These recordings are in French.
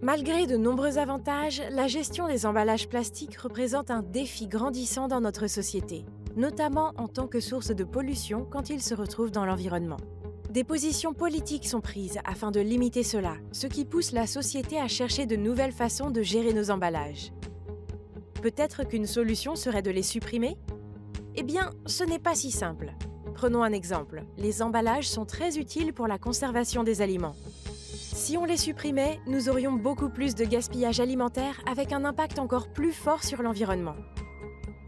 Malgré de nombreux avantages, la gestion des emballages plastiques représente un défi grandissant dans notre société, notamment en tant que source de pollution quand ils se retrouvent dans l'environnement. Des positions politiques sont prises afin de limiter cela, ce qui pousse la société à chercher de nouvelles façons de gérer nos emballages. Peut-être qu'une solution serait de les supprimer? Eh bien, ce n'est pas si simple. Prenons un exemple. Les emballages sont très utiles pour la conservation des aliments. Si on les supprimait, nous aurions beaucoup plus de gaspillage alimentaire avec un impact encore plus fort sur l'environnement.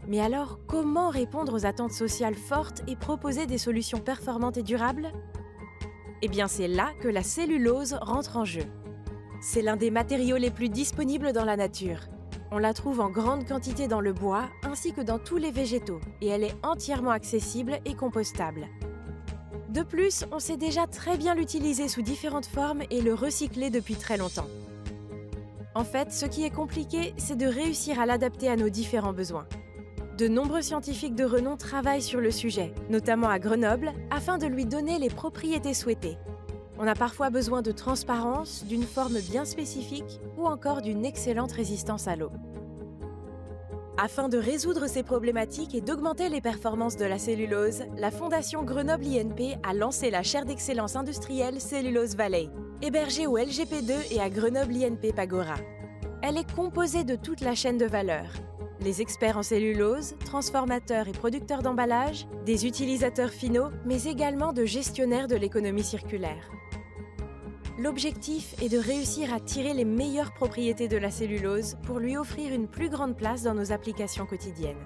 Mais alors, comment répondre aux attentes sociales fortes et proposer des solutions performantes et durables? Eh bien, c'est là que la cellulose rentre en jeu. C'est l'un des matériaux les plus disponibles dans la nature. On la trouve en grande quantité dans le bois ainsi que dans tous les végétaux et elle est entièrement accessible et compostable. De plus, on sait déjà très bien l'utiliser sous différentes formes et le recycler depuis très longtemps. En fait, ce qui est compliqué, c'est de réussir à l'adapter à nos différents besoins. De nombreux scientifiques de renom travaillent sur le sujet, notamment à Grenoble, afin de lui donner les propriétés souhaitées. On a parfois besoin de transparence, d'une forme bien spécifique ou encore d'une excellente résistance à l'eau. Afin de résoudre ces problématiques et d'augmenter les performances de la cellulose, la Fondation Grenoble INP a lancé la chaire d'excellence industrielle Cellulose Valley, hébergée au LGP2 et à Grenoble INP Pagora. Elle est composée de toute la chaîne de valeur. Les experts en cellulose, transformateurs et producteurs d'emballage, des utilisateurs finaux, mais également de gestionnaires de l'économie circulaire. L'objectif est de réussir à tirer les meilleures propriétés de la cellulose pour lui offrir une plus grande place dans nos applications quotidiennes.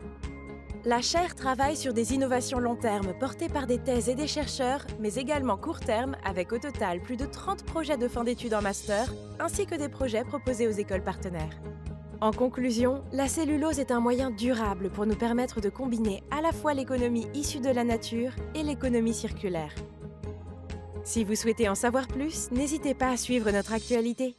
La chaire travaille sur des innovations long terme portées par des thèses et des chercheurs, mais également court terme avec au total plus de 30 projets de fin d'études en master, ainsi que des projets proposés aux écoles partenaires. En conclusion, la cellulose est un moyen durable pour nous permettre de combiner à la fois l'économie issue de la nature et l'économie circulaire. Si vous souhaitez en savoir plus, n'hésitez pas à suivre notre actualité.